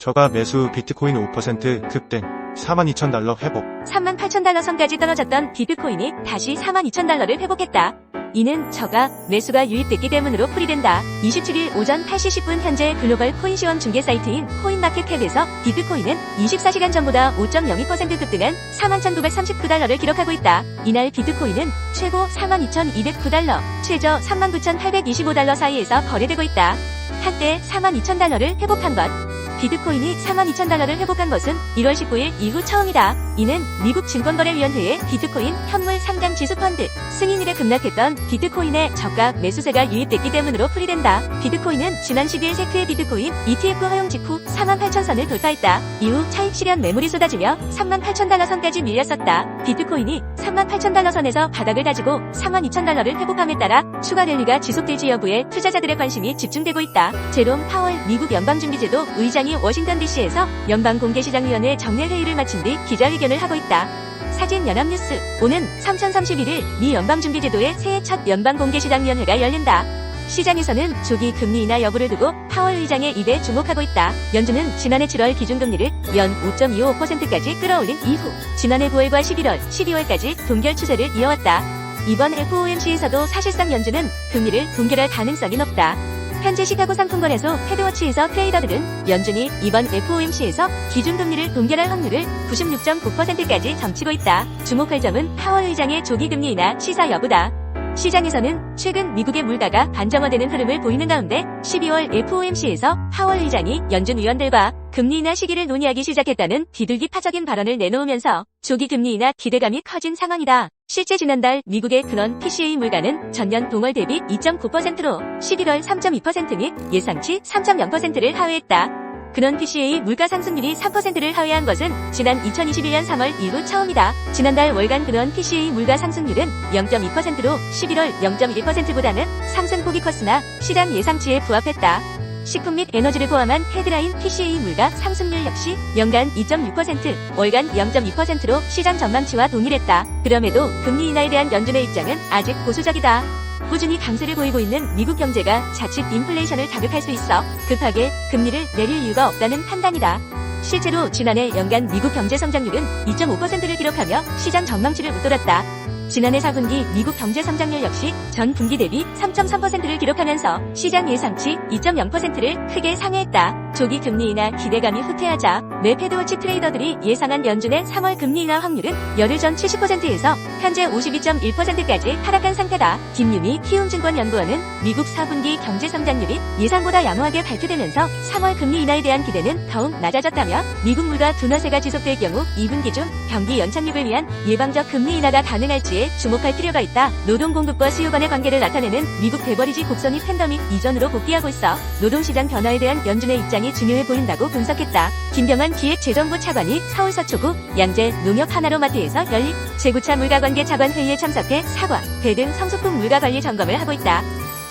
저가 매수 비트코인 5% 급등 42,000달러 회복. 38,000달러 선까지 떨어졌던 비트코인이 다시 42,000달러를 회복했다. 이는 저가 매수가 유입됐기 때문으로 풀이된다. 27일 오전 8시 10분 현재 글로벌 코인 시황 중계 사이트인 코인마켓캡에서 비트코인은 24시간 전보다 5.02% 급등한 41,939달러를 기록하고 있다. 이날 비트코인은 최고 42,209달러, 최저 39,825달러 사이에서 거래되고 있다. 한때 42,000달러를 회복한 것. 비트코인이 42,000달러를 회복한 것은 1월 19일 이후 처음이다. 이는 미국 증권거래위원회의 비트코인 현물 상장 지수 펀드 승인일에 급락했던 비트코인의 저가 매수세가 유입됐기 때문으로 풀이된다. 비트코인은 지난 12일 세크의 비트코인 ETF 허용 직후 48,000선을 돌파했다. 이후 차익 실현 매물이 쏟아지며 38,000달러 선까지 밀렸었다. 비트코인이 38,000달러 선에서 바닥을 다지고 42,000달러를 회복함에 따라 추가 랠리가 지속될지 여부에 투자자들의 관심이 집중되고 있다. 제롬 파월 미국 연방준비제도 의장이 워싱턴 DC에서 연방공개시장위원회 정례회의를 마친 뒤 기자회견을 하고 있다. 사진 연합뉴스. 오는 3031일 미 연방준비제도의 새해 첫 연방공개시장위원회가 열린다. 시장에서는 조기 금리 인하 여부를 두고 파월 의장의 입에 주목하고 있다. 연준은 지난해 7월 기준금리를 연 5.25%까지 끌어올린 이후 지난해 9월과 11월, 12월까지 동결 추세를 이어왔다. 이번 FOMC에서도 사실상 연준은 금리를 동결할 가능성이 높다. 현재 시카고 상품거래소 패드워치에서 트레이더들은 연준이 이번 FOMC에서 기준금리를 동결할 확률을 96.9%까지 점치고 있다. 주목할 점은 파월 의장의 조기 금리 인하 시사 여부다. 시장에서는 최근 미국의 물가가 반정화되는 흐름을 보이는 가운데 12월 FOMC에서 파월 의장이 연준 위원들과 금리 인하 시기를 논의하기 시작했다는 비둘기파적인 발언을 내놓으면서 조기 금리 인하 기대감이 커진 상황이다. 실제 지난달 미국의 근원 PCE 물가는 전년 동월 대비 2.9%로 11월 3.2% 및 예상치 3.0%를 하회했다. 근원 PCE 물가 상승률이 3%를 하회한 것은 지난 2021년 3월 이후 처음이다. 지난달 월간 근원 PCE 물가 상승률은 0.2%로 11월 0.1%보다는 상승폭이 컸으나 시장 예상치에 부합했다. 식품 및 에너지를 포함한 헤드라인 PCE 물가 상승률 역시 연간 2.6%, 월간 0.2%로 시장 전망치와 동일했다. 그럼에도 금리 인하에 대한 연준의 입장은 아직 보수적이다. 꾸준히 강세를 보이고 있는 미국 경제가 자칫 인플레이션을 자극할 수 있어 급하게 금리를 내릴 이유가 없다는 판단이다. 실제로 지난해 연간 미국 경제 성장률은 2.5%를 기록하며 시장 전망치를 웃돌았다. 지난해 4분기 미국 경제 성장률 역시 전 분기 대비 3.3%를 기록하면서 시장 예상치 2.0%를 크게 상회했다. 조기 금리 인하 기대감이 후퇴하자 매 패드워치 트레이더들이 예상한 연준의 3월 금리 인하 확률은 열흘 전 70%에서 현재 52.1%까지 하락한 상태다. 김유미 키움증권연구원은 미국 4분기 경제 성장률이 예상보다 양호하게 발표되면서 3월 금리 인하에 대한 기대는 더욱 낮아졌다며 미국 물가 둔화세가 지속될 경우 2분기 중 경기 연착륙을 위한 예방적 금리 인하가 가능할지에 주목할 필요가 있다. 노동 공급과 수요 간의 관계를 나타내는 미국 베버리지 곡선이 팬더믹 이전으로 복귀하고 있어 노동시장 변화에 대한 연준의 입장이 중요해 보인다고 분석했다. 김병환 기획재정부 차관이 서울 서초구 양재 농협 하나로마트에서 열린 재구차 물가관계 차관 회의에 참석해 사과, 배 등 성수품 물가관리 점검을 하고 있다.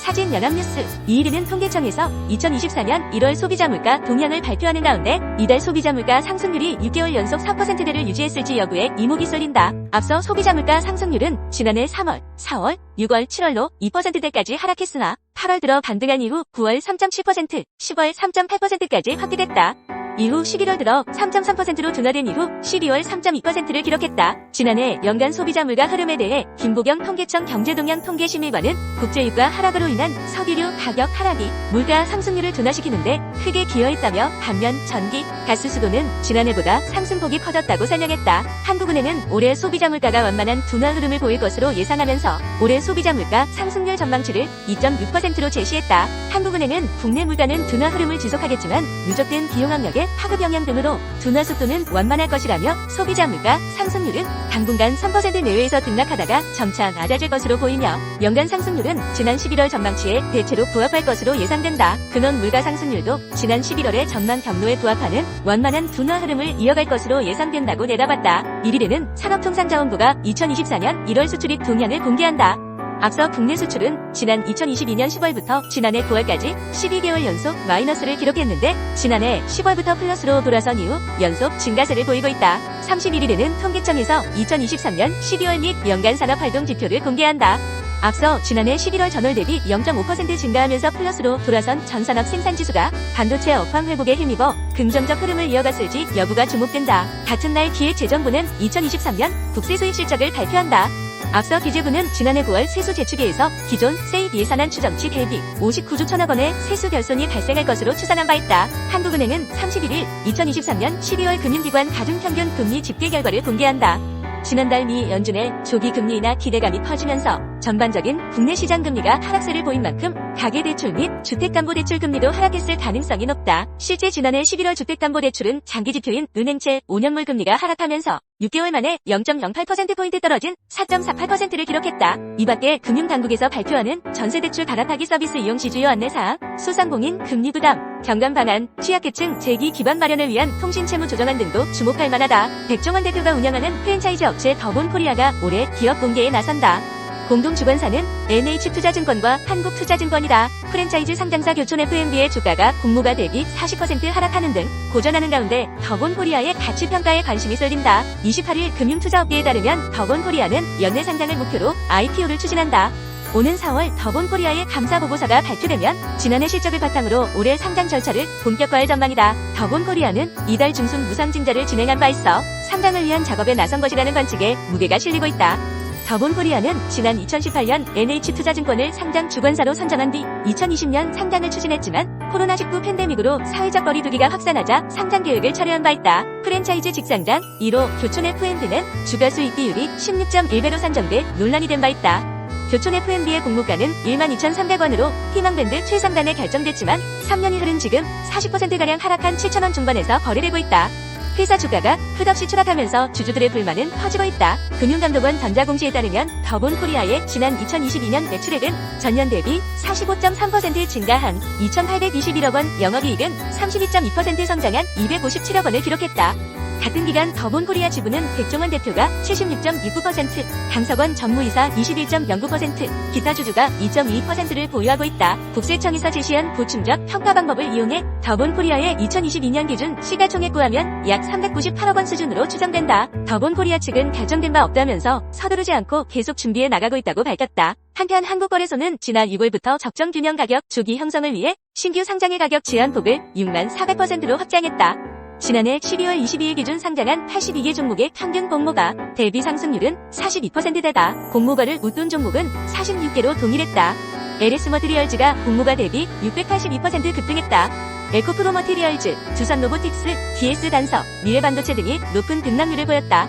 사진 연합뉴스. 이일은 통계청에서 2024년 1월 소비자 물가 동향을 발표하는 가운데 이달 소비자 물가 상승률이 6개월 연속 4%대를 유지했을지 여부에 이목이 쏠린다. 앞서 소비자 물가 상승률은 지난해 3월, 4월, 6월, 7월로 2%대까지 하락했으나 8월 들어 반등한 이후 9월 3.7%, 10월 3.8%까지 확대됐다. 이후 11월 들어 3.3%로 둔화된 이후 12월 3.2%를 기록했다. 지난해 연간 소비자 물가 흐름에 대해 김보경 통계청 경제동향 통계심의관은 국제유가 하락으로 인한 석유류 가격 하락이 물가 상승률을 둔화시키는데 크게 기여했다며 반면 전기, 가스 수도는 지난해보다 상승폭이 커졌다고 설명했다. 한국은행은 올해 소비자 물가가 완만한 둔화 흐름을 보일 것으로 예상하면서 올해 소비자 물가 상승률 전망치를 2.6%로 제시했다. 한국은행은 국내 물가는 둔화 흐름을 지속하겠지만 누적된 비용 압력에 파급 영향 등으로 둔화 속도는 완만할 것이라며 소비자 물가 상승률은 당분간 3% 내외에서 등락하다가 점차 낮아질 것으로 보이며 연간 상승률은 지난 11월 전망치에 대체로 부합할 것으로 예상된다. 근원 물가 상승률도 지난 11월의 전망 경로에 부합하는 완만한 둔화 흐름을 이어갈 것으로 예상된다고 내다봤다. 1일에는 산업통상자원부가 2024년 1월 수출입 동향을 공개한다. 앞서 국내 수출은 지난 2022년 10월부터 지난해 9월까지 12개월 연속 마이너스를 기록했는데 지난해 10월부터 플러스로 돌아선 이후 연속 증가세를 보이고 있다. 31일에는 통계청에서 2023년 12월 및 연간 산업활동 지표를 공개한다. 앞서 지난해 11월 전월 대비 0.5% 증가하면서 플러스로 돌아선 전 산업 생산지수가 반도체 업황 회복에 힘입어 긍정적 흐름을 이어갔을지 여부가 주목된다. 같은 날 기획재정부는 2023년 국세 수입 실적을 발표한다. 앞서 기재부는 지난해 9월 세수 제출계에서 기존 세입 예산안 추정치 대비 59조 1천억 원의 세수 결손이 발생할 것으로 추산한 바 있다. 한국은행은 31일 2023년 12월 금융기관 가중평균 금리 집계 결과를 공개한다. 지난달 미 연준의 조기 금리 인하 기대감이 퍼지면서 전반적인 국내 시장 금리가 하락세를 보인 만큼 가계대출 및 주택담보대출 금리도 하락했을 가능성이 높다. 실제 지난해 11월 주택담보대출은 장기지표인 은행채 5년물 금리가 하락하면서 6개월 만에 0.08%포인트 떨어진 4.48%를 기록했다. 이 밖에 금융당국에서 발표하는 전세대출 갈아타기 서비스 이용 시 주요 안내사항, 소상공인 금리 부담, 경감 방안, 취약계층 재기 기반 마련을 위한 통신채무 조정안 등도 주목할 만하다. 백종원 대표가 운영하는 프랜차이즈 업체 더본코리아가 올해 기업 공개에 나선다. 공동주관사는 NH투자증권과 한국투자증권이다. 프랜차이즈 상장사 교촌 F&B의 주가가 공모가 대비 40% 하락하는 등 고전하는 가운데 더본코리아의 가치평가에 관심이 쏠린다. 28일 금융투자업계에 따르면 더본코리아는 연내 상장을 목표로 IPO를 추진한다. 오는 4월 더본코리아의 감사보고서가 발표되면 지난해 실적을 바탕으로 올해 상장 절차를 본격화할 전망이다. 더본코리아는 이달 중순 무상증자를 진행한 바 있어 상장을 위한 작업에 나선 것이라는 관측에 무게가 실리고 있다. 더본코리아는 지난 2018년 NH투자증권을 상장 주관사로 선정한 뒤 2020년 상장을 추진했지만 코로나19 팬데믹으로 사회적 거리두기가 확산하자 상장 계획을 철회한 바 있다. 프랜차이즈 직상장 1호 교촌 F&B는 주가 수익 비율이 16.1배로 산정돼 논란이 된 바 있다. 교촌 F&B의 공모가는 12,300원으로 희망밴드 최상단에 결정됐지만 3년이 흐른 지금 40%가량 하락한 7,000원 중반에서 거래되고 있다. 회사 주가가 끝없이 추락하면서 주주들의 불만은 커지고 있다. 금융감독원 전자공시에 따르면 더본코리아의 지난 2022년 매출액은 전년 대비 45.3% 증가한 2,821억 원, 영업이익은 32.2% 성장한 257억 원을 기록했다. 같은 기간 더본코리아 지부는 백종원 대표가 76.69%, 강석원 전무이사 21.09%, 기타 주주가 2.22%를 보유하고 있다. 국세청에서 제시한 보충적 평가 방법을 이용해 더본코리아의 2022년 기준 시가총액 구하면 약 398억 원 수준으로 추정된다. 더본코리아 측은 결정된 바 없다면서 서두르지 않고 계속 준비해 나가고 있다고 밝혔다. 한편 한국거래소는 지난 6월부터 적정 균형 가격 조기 형성을 위해 신규 상장의 가격 제한폭을 6400%로 확장했다. 지난해 12월 22일 기준 상장한 82개 종목의 평균 공모가 대비 상승률은 42%대다. 공모가를 웃돈 종목은 46개로 동일했다. LS머티리얼즈가 공모가 대비 682% 급등했다. 에코프로머티리얼즈, 두산로보틱스, DS 단서, 미래반도체 등이 높은 등락률을 보였다.